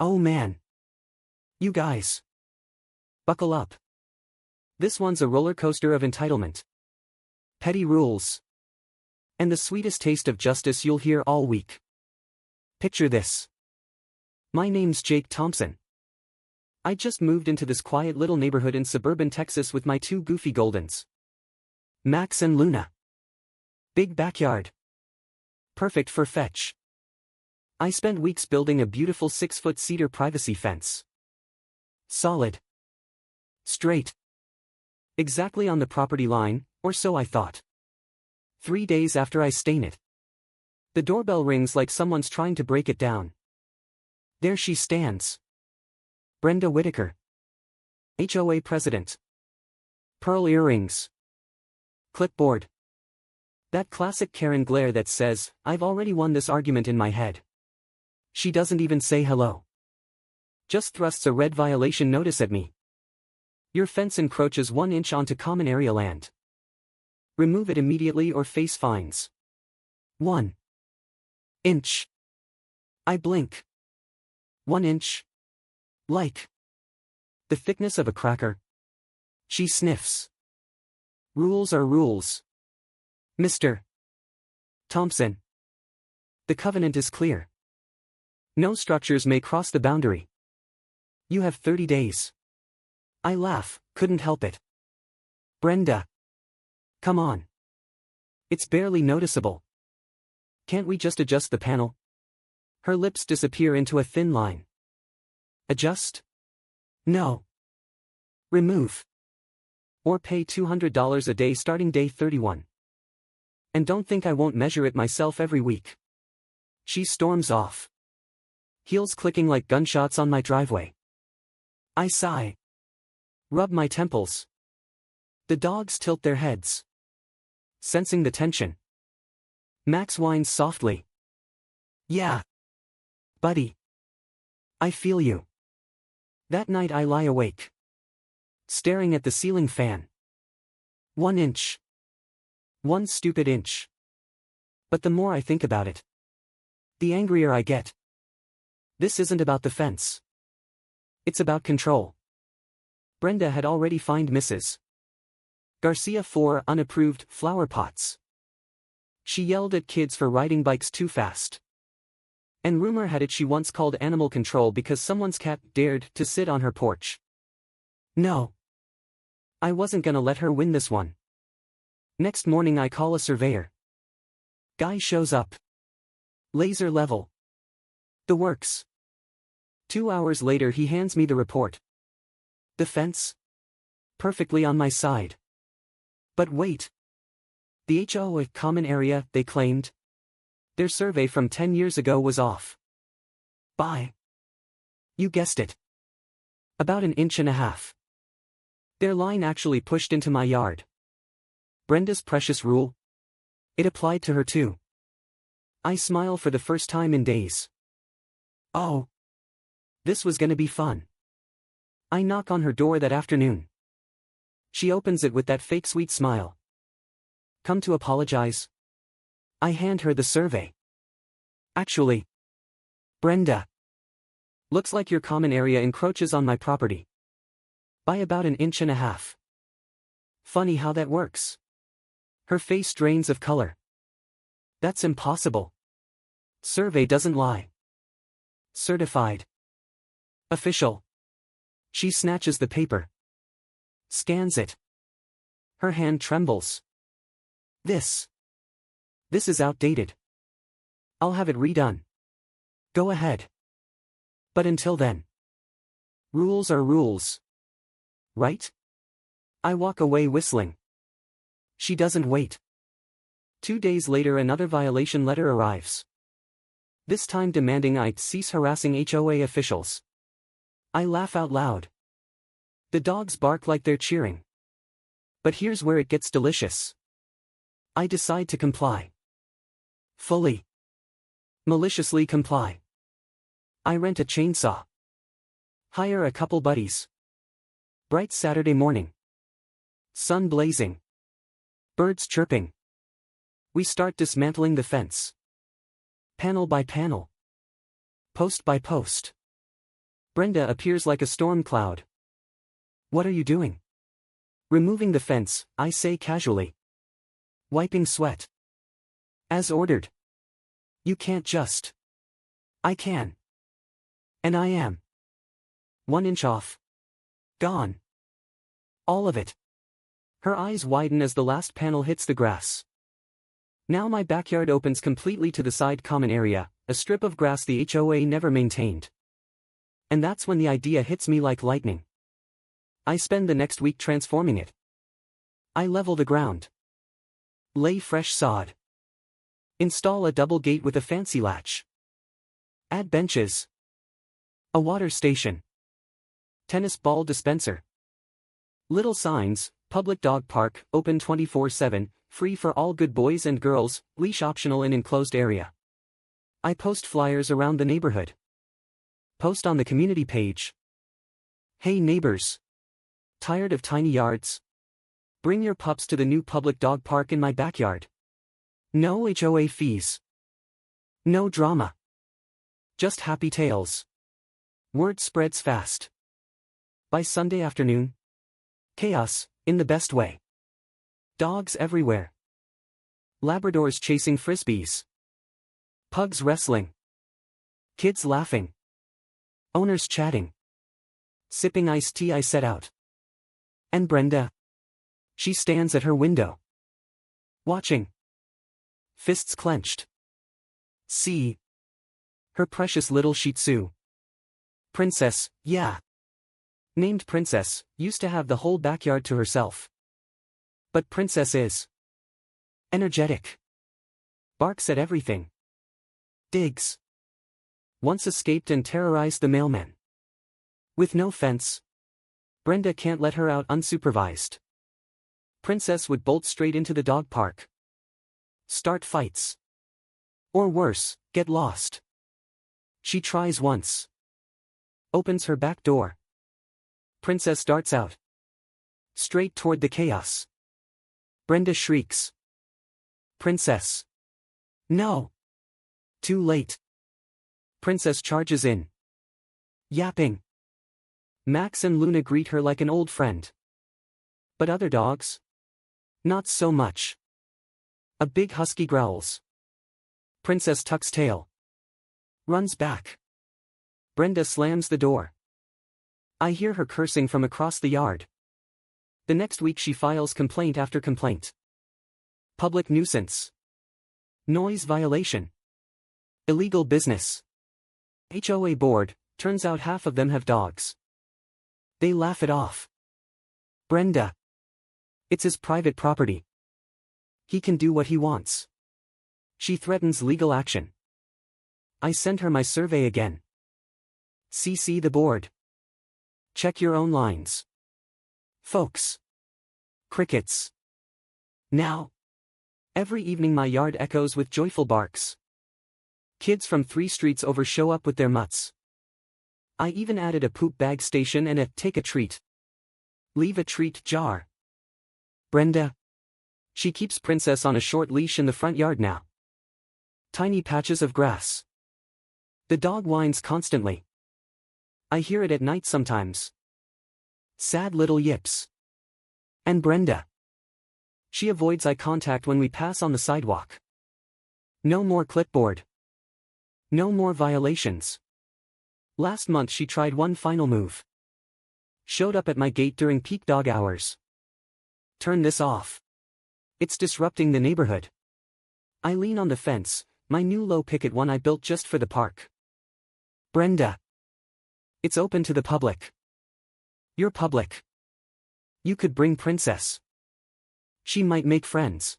Oh man. You guys. Buckle up. This one's a roller coaster of entitlement. Petty rules. And the sweetest taste of justice you'll hear all week. Picture this. My name's Jake Thompson. I just moved into this quiet little neighborhood in suburban Texas with my two goofy Goldens. Max and Luna. Big backyard. Perfect for fetch. I spent weeks building a beautiful 6-foot cedar privacy fence. Solid. Straight. Exactly on the property line, or so I thought. 3 days after I stain it. The doorbell rings like someone's trying to break it down. There she stands. Brenda Whitaker. HOA president. Pearl earrings. Clipboard. That classic Karen glare that says, I've already won this argument in my head. She doesn't even say hello. Just thrusts a red violation notice at me. Your fence encroaches 1 inch onto common area land. Remove it immediately or face fines. 1 inch. I blink. 1 inch. Like the thickness of a cracker. She sniffs. Rules are rules. Mr. Thompson. The covenant is clear. No structures may cross the boundary. You have 30 days. I laugh, couldn't help it. Brenda. Come on. It's barely noticeable. Can't we just adjust the panel? Her lips disappear into a thin line. Adjust? No. Remove. Or pay $200 a day starting day 31. And don't think I won't measure it myself every week. She storms off. Heels clicking like gunshots on my driveway. I sigh. Rub my temples. The dogs tilt their heads. Sensing the tension. Max whines softly. Yeah. Buddy. I feel you. That night I lie awake. Staring at the ceiling fan. 1 inch. 1 stupid inch. But the more I think about it, the angrier I get. This isn't about the fence. It's about control. Brenda had already fined Mrs. Garcia for unapproved flower pots. She yelled at kids for riding bikes too fast. And rumor had it she once called animal control because someone's cat dared to sit on her porch. No. I wasn't gonna let her win this one. Next morning I call a surveyor. Guy shows up. Laser level. The works. 2 hours later he hands me the report. The fence? Perfectly on my side. But wait. The HOA common area, they claimed. Their survey from 10 years ago was off. By. You guessed it. About 1.5 inches. Their line actually pushed into my yard. Brenda's precious rule. It applied to her too. I smile for the first time in days. Oh. This was gonna be fun. I knock on her door that afternoon. She opens it with that fake sweet smile. Come to apologize? I hand her the survey. Actually. Brenda. Looks like your common area encroaches on my property. By about 1.5 inches. Funny how that works. Her face drains of color. That's impossible. Survey doesn't lie. Certified. Official. She snatches the paper. Scans it. Her hand trembles. This is outdated. I'll have it redone. Go ahead. But until then. Rules are rules. Right? I walk away whistling. She doesn't wait. 2 days later another violation letter arrives. This time demanding I cease harassing HOA officials. I laugh out loud. The dogs bark like they're cheering. But here's where it gets delicious. I decide to comply. Fully. Maliciously comply. I rent a chainsaw. Hire a couple buddies. Bright Saturday morning. Sun blazing. Birds chirping. We start dismantling the fence. Panel by panel. Post by post. Brenda appears like a storm cloud. What are you doing? Removing the fence, I say casually. Wiping sweat. As ordered. You can't just. I can. And I am. 1 inch off. Gone. All of it. Her eyes widen as the last panel hits the grass. Now my backyard opens completely to the side common area, a strip of grass the HOA never maintained. And that's when the idea hits me like lightning. I spend the next week transforming it. I level the ground. Lay fresh sod. Install a double gate with a fancy latch. Add benches. A water station. Tennis ball dispenser. Little signs, public dog park, open 24/7, free for all good boys and girls, leash optional in enclosed area. I post flyers around the neighborhood. Post on the community page. Hey neighbors. Tired of tiny yards? Bring your pups to the new public dog park in my backyard. No HOA fees. No drama. Just happy tales. Word spreads fast. By Sunday afternoon. Chaos, in the best way. Dogs everywhere. Labradors chasing frisbees. Pugs wrestling. Kids laughing. Owners chatting. Sipping iced tea I set out. And Brenda. She stands at her window. Watching. Fists clenched. See. Her precious little Shih Tzu. Princess, yeah. Named Princess, used to have the whole backyard to herself. But Princess is energetic. Barks at everything. Digs. Once escaped and terrorized the mailman. With no fence. Brenda can't let her out unsupervised. Princess would bolt straight into the dog park. Start fights. Or worse, get lost. She tries once. Opens her back door. Princess darts out. Straight toward the chaos. Brenda shrieks. Princess. No. Too late. Princess charges in. Yapping. Max and Luna greet her like an old friend. But other dogs? Not so much. A big husky growls. Princess tucks tail. Runs back. Brenda slams the door. I hear her cursing from across the yard. The next week she files complaint after complaint. Public nuisance. Noise violation. Illegal business. HOA board, turns out half of them have dogs. They laugh it off. Brenda. It's his private property. He can do what he wants. She threatens legal action. I send her my survey again. CC the board. Check your own lines. Folks. Crickets. Now. Every evening my yard echoes with joyful barks. Kids from 3 streets over show up with their mutts. I even added a poop bag station and a take a treat. Leave a treat jar. Brenda. She keeps Princess on a short leash in the front yard now. Tiny patches of grass. The dog whines constantly. I hear it at night sometimes. Sad little yips. And Brenda. She avoids eye contact when we pass on the sidewalk. No more clipboard. No more violations. Last month she tried one final move. Showed up at my gate during peak dog hours. Turn this off. It's disrupting the neighborhood. I lean on the fence, my new low picket one I built just for the park. Brenda. It's open to the public. You're public. You could bring Princess. She might make friends.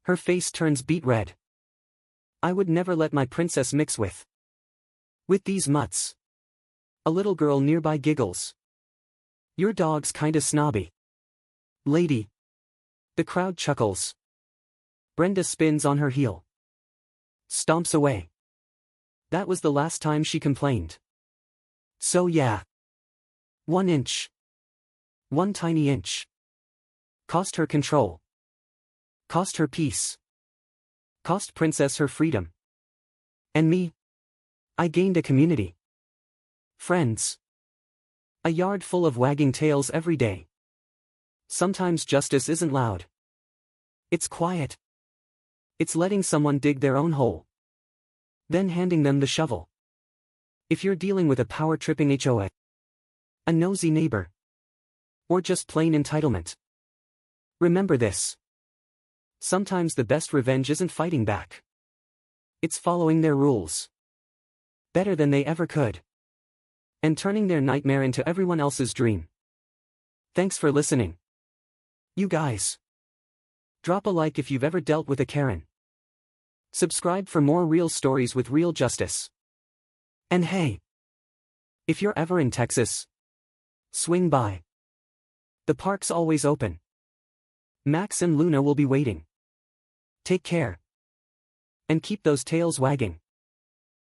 Her face turns beet red. I would never let my Princess mix with these mutts. A little girl nearby giggles. Your dog's kinda snobby. Lady. The crowd chuckles. Brenda spins on her heel. Stomps away. That was the last time she complained. So yeah. 1 inch. 1 tiny inch. Cost her control. Cost her peace. Cost Princess her freedom. And me? I gained a community. Friends. A yard full of wagging tails every day. Sometimes justice isn't loud. It's quiet. It's letting someone dig their own hole, then handing them the shovel. If you're dealing with a power-tripping HOA, a nosy neighbor, or just plain entitlement, remember this. Sometimes the best revenge isn't fighting back. It's following their rules better than they ever could, and turning their nightmare into everyone else's dream. Thanks for listening. You guys. Drop a like if you've ever dealt with a Karen. Subscribe for more real stories with real justice. And hey, if you're ever in Texas, swing by. The park's always open. Max and Luna will be waiting. Take care. And keep those tails wagging.